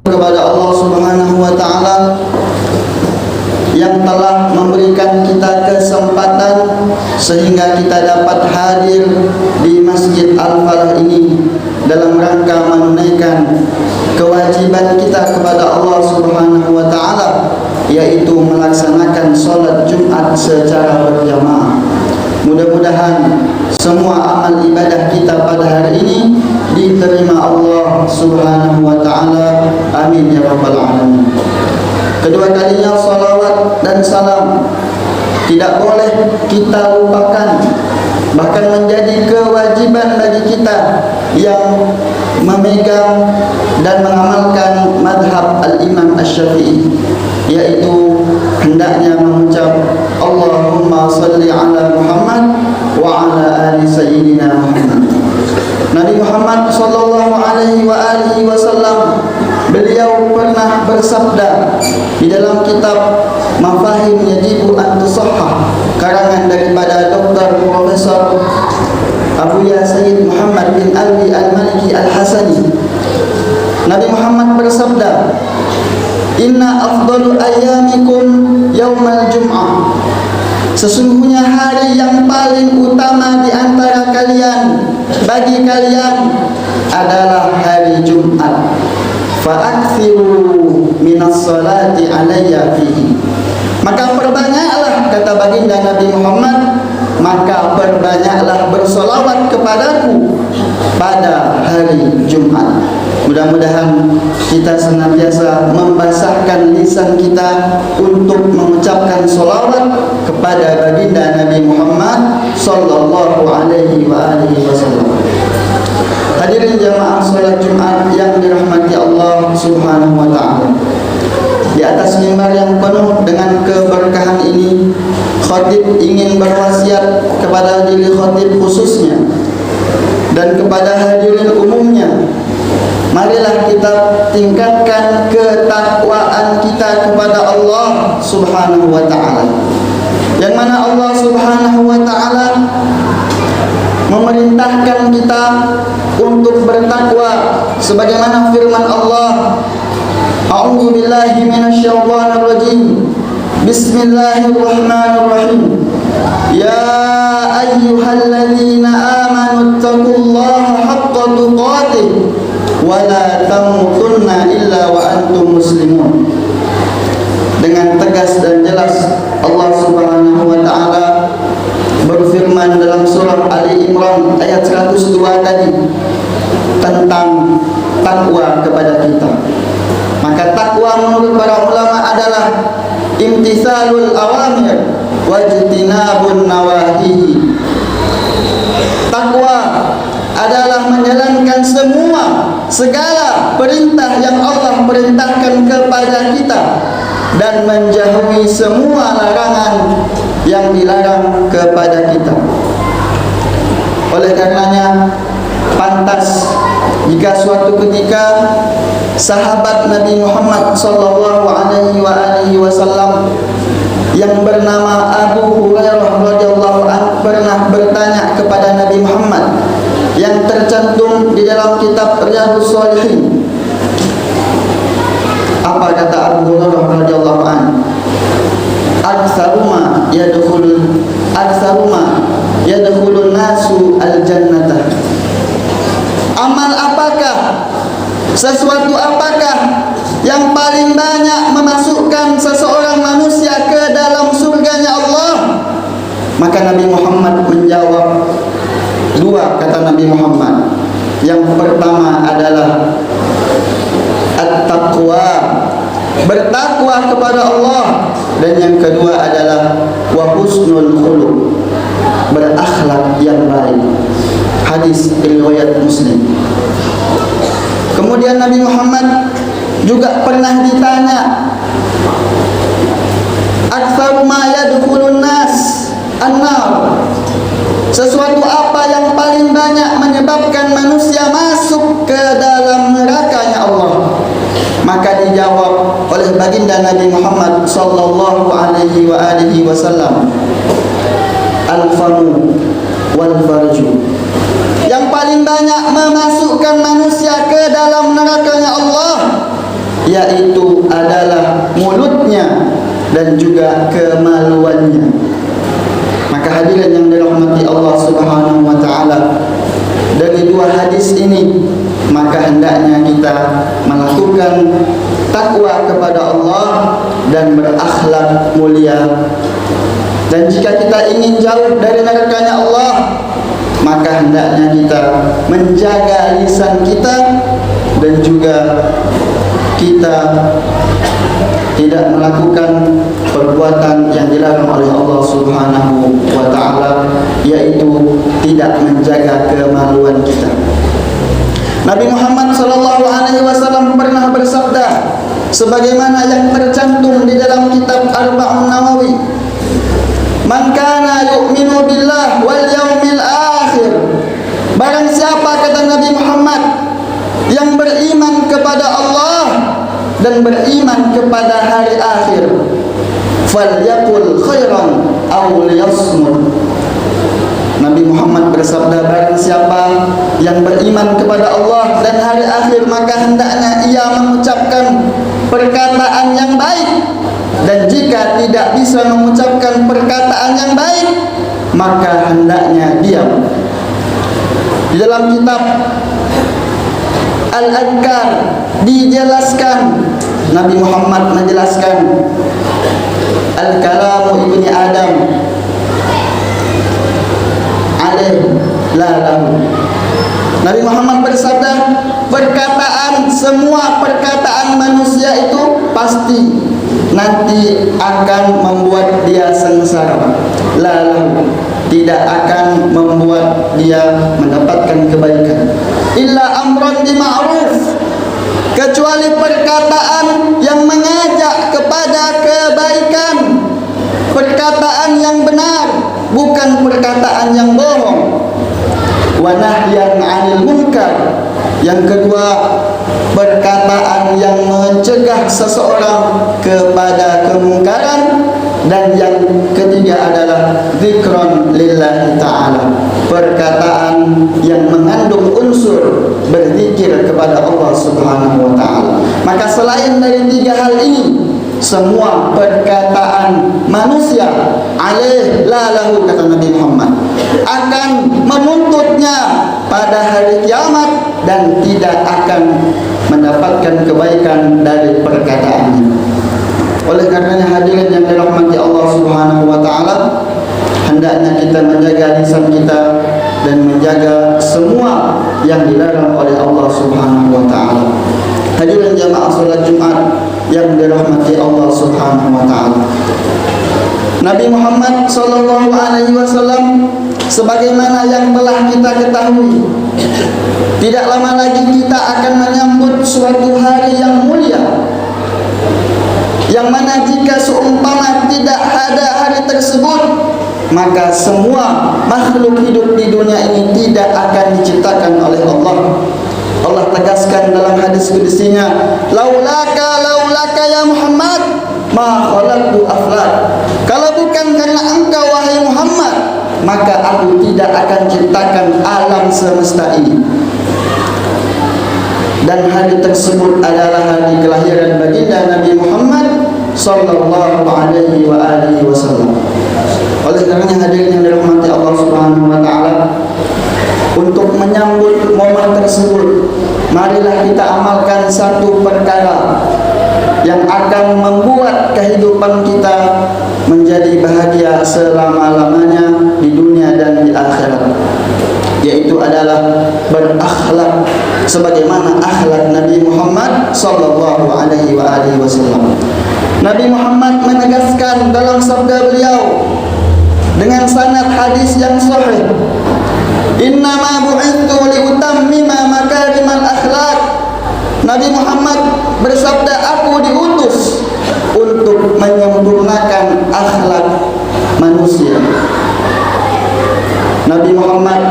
kepada Allah Subhanahu wa taala yang telah memberikan kita kesempatan sehingga kita dapat hadir di Masjid Al-Falah ini dalam rangka menunaikan kewajiban kita kepada Allah Subhanahu wa taala, yaitu melaksanakan salat Jumat secara berjamaah. Mudah-mudahan semua amal ibadah kita pada hari ini diterima Allah Subhanahu wa taala. Amin ya rabbal alamin. Kedua kalinya salawat dan salam tidak boleh kita lupakan, bahkan menjadi kewajiban bagi kita yang memegang dan mengamalkan madhab al-Imam Asy-Syafi'i, yaitu hendaknya mengucap Allahumma salli ala Muhammad wa ala ali sayyidina Muhammad. Nabi Muhammad sallallahu alaihi wasallam beliau pernah bersabda di dalam kitab Mafahim Yajibu an Tusahhah karangan daripada Dr. Profesor Abu Ya Sayyid Muhammad bin Alwi Al-Maliki Al-Hasani. Nabi Muhammad bersabda, "Inna afdalu ayyamikum yaumal jum'ah." Sesungguhnya hari yang paling utama di antara kalian, bagi kalian adalah hari Jumat. Fa'akthiru minas salati alayya fihi. Maka perbanyaklah, kata baginda Nabi Muhammad, maka perbanyaklah bersolawat kepadaku pada hari Jumat. Mudah-mudahan kita senantiasa membasahkan lisan kita untuk mengucapkan solawat kepada baginda Nabi Muhammad sallallahu alaihi wasallam. Hadirin jamaah salat Jumat yang dirahmati Allah Subhanahu wa taala. Di atas mimbar yang penuh dengan keberkahan ini, khatib ingin berwasiat kepada diri khatib khususnya dan kepada hadirin umumnya. Marilah kita tingkatkan ketakwaan kita kepada Allah Subhanahu wa taala. Yang mana Allah Subhanahu wa taala memerintahkan kita untuk bertakwa sebagaimana firman Allah, A'udzu billahi minasyaitonir rajim. Bismillahirrahmanirrahim. Ya ayyuhalladzina amanu taqullaha haqqa tuqatih wa la tamutunna illa wa antum muslimun. Dengan tegas dan jelas Allah Subhanahu wa taala berfirman dalam surah Ali Imran ayat 102 tadi tentang takwa kepada kita. Maka takwa menurut para ulama adalah imtithalul awamir wajtinabun nawahihi. Takwa adalah menjalankan segala perintah yang Allah perintahkan kepada kita dan menjauhi semua larangan yang dilarang kepada kita. Oleh karenanya pantas jika suatu ketika sahabat Nabi Muhammad sallallahu alaihi wasallam yang bernama Abu Hurairah radhiyallahu anhu pernah bertanya kepada Nabi Muhammad yang tercantum di dalam kitab Riyadhus Shalihin. Apa kata Abu Hurairah radhiyallahu anhu? Aktsaruma yadkhulun nasu al-jannata. Amal apakah, sesuatu apakah yang paling banyak memasukkan seseorang manusia ke dalam surganya Allah? Maka Nabi Muhammad menjawab, dua, kata Nabi Muhammad. Yang pertama adalah at-taqwa, bertakwa kepada Allah, dan yang kedua adalah wa husnul khuluq, berakhlak yang baik. Hadis riwayat Muslim. Kemudian Nabi Muhammad juga pernah ditanya, aktsaru ma yadkhulun nas an-nar, sesuatu apa yang paling banyak menyebabkan manusia masuk ke dalam nerakanya Allah? Maka dijawab oleh baginda Nabi Muhammad sallallahu alaihi wasallam, al-famu wal farju. Yang paling banyak memasukkan manusia ke dalam nerakanya Allah yaitu adalah mulutnya dan juga kemaluannya. Maka hadirin yang dirahmati Allah Subhanahu wa taala, dari dua hadis ini maka hendaknya kita melakukan takwa kepada Allah dan berakhlak mulia. Dan jika kita ingin jauh dari nerakanya Allah, maka hendaknya kita menjaga lisan kita dan juga kita tidak melakukan perbuatan yang dilarang oleh Allah Subhanahu wa taala, yaitu tidak menjaga kemaluan kita. Nabi Muhammad sallallahu alaihi wasallam pernah bersabda sebagaimana yang tercantum di dalam kitab Arba'un Nawawi, "Man kana yu'minu billah wal yaumil akhir." Barang siapa, kata Nabi Muhammad, yang beriman kepada Allah dan beriman kepada hari akhir, falyaqul khairan aw liyasmut. Nabi Muhammad bersabda, barang siapa yang beriman kepada Allah dan hari akhir, maka hendaknya ia mengucapkan perkataan yang baik, dan jika tidak bisa mengucapkan perkataan yang baik, maka hendaknya diam. Di dalam kitab Al-Adhkar dijelaskan, Nabi Muhammad menjelaskan, al-kalamu ibni Adam alaih la lahu. Nabi Muhammad bersabda, perkataan, semua perkataan manusia itu pasti nanti akan membuat dia sengsara. La lahu, tidak akan membuat dia mendapatkan kebaikan. Illa amran bi ma'ruf, kecuali perkataan yang mengajak kepada kebaikan, perkataan yang benar, bukan perkataan yang bohong. Wa nahyan 'anil munkar, yang kedua perkataan yang mencegah seseorang kepada kemungkaran, dan yang ketiga adalah dzikron lillahi ta'ala, perkataan yang mengandung unsur berzikir kepada Allah Subhanahu wa ta'ala. Maka selain dari tiga hal ini, semua perkataan manusia alaih la lahu, kata Nabi Muhammad, akan menuntutnya pada hari kiamat dan tidak akan mendapatkan kebaikan dari perkataannya. Oleh karenanya hadirin yang dirahmati Allah Subhanahu wa taala, hendaknya kita menjaga lisan kita dan menjaga semua yang dilarang oleh Allah Subhanahu wa taala. Hadirin jamaah salat Jumat yang dirahmati Allah Subhanahu wa taala, Nabi Muhammad sallallahu alaihi wasallam, sebagaimana yang telah kita ketahui, tidak lama lagi kita akan menyambut suatu hari yang mulia, yang mana jika seumpama tidak ada hari tersebut, maka semua makhluk hidup di dunia ini tidak akan diciptakan oleh Allah. Allah tegaskan dalam hadis qudsinya, laulaka ya Muhammad ma khalaqtu aflak. Kalau bukan karena engkau wahai Muhammad, maka aku tidak akan ciptakan alam semesta ini. Dan hari tersebut adalah hari kelahiran baginda Nabi Muhammad sallallahu alaihi wa alihi wasallam. Oleh karenanya hadirin yang dirahmati Allah Subhanahu wa taala, untuk menyambut momen tersebut, marilah kita amalkan satu perkara yang akan membuat kehidupan kita menjadi bahagia selama-lamanya di dunia dan di akhirat, yaitu adalah berakhlak sebagaimana akhlak Nabi Muhammad sallallahu alaihi wa alihi wasallam. Nabi Muhammad menegaskan dalam sabda beliau dengan sanad hadis yang sahih, innama bu'ithu liutammima makarimal akhlak. Nabi Muhammad bersabda, aku diutus untuk menyempurnakan akhlak manusia. Nabi Muhammad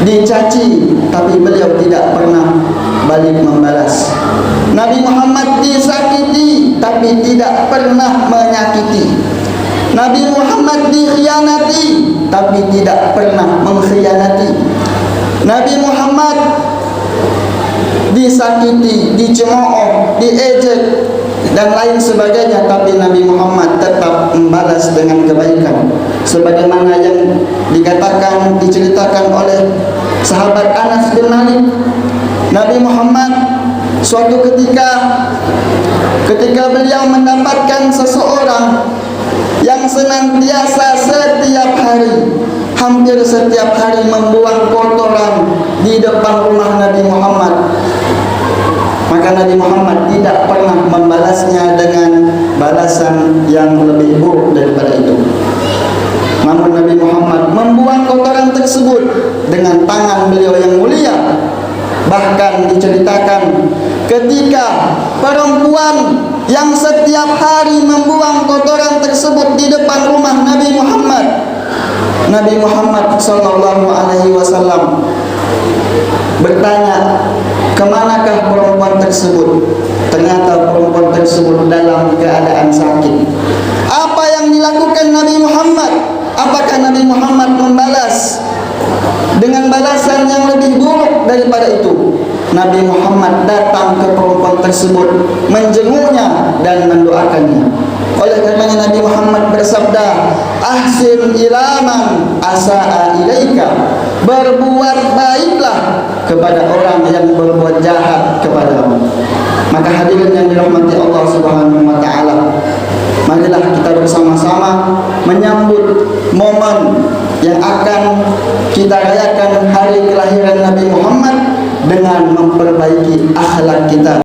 dicaci, tapi beliau tidak pernah balik membalas. Nabi Muhammad disakiti, tapi tidak pernah menyakiti. Nabi Muhammad dikhianati, tapi tidak pernah mengkhianati. Nabi Muhammad disakiti, dicemooh, diejek dan lain sebagainya, tapi Nabi Muhammad tetap membalas dengan kebaikan, sebagaimana yang diceritakan oleh sahabat Anas bin Malik. Nabi Muhammad suatu ketika beliau mendapatkan seseorang yang senantiasa hampir setiap hari membuang kotoran di depan rumah Nabi Muhammad, maka Nabi Muhammad tidak pernah membalasnya dengan balasan yang lebih buruk daripada itu. Namun Nabi Muhammad membuang kotoran tersebut dengan tangan beliau yang mulia. Bahkan diceritakan ketika perempuan yang setiap hari membuang kotoran tersebut di depan rumah Nabi Muhammad sallallahu alaihi wasallam bertanya, kemanakah perempuan tersebut? Ternyata perempuan tersebut dalam keadaan sakit. Apa yang dilakukan Nabi Muhammad? Apakah Nabi Muhammad membalas dengan balasan yang lebih buruk daripada itu? Nabi Muhammad datang ke perempuan tersebut, menjenguknya dan mendoakannya. Oleh karenanya Nabi Muhammad bersabda, ahsin ilaman asa'a ilaika, berbuat baiklah kepada orang yang berbuat jahat kepadamu. Maka hadirin yang dirahmati Allah Subhanahu wa taala, marilah kita bersama-sama menyambut momen yang akan kita rayakan hari kelahiran Nabi Muhammad dengan memperbaiki akhlak kita.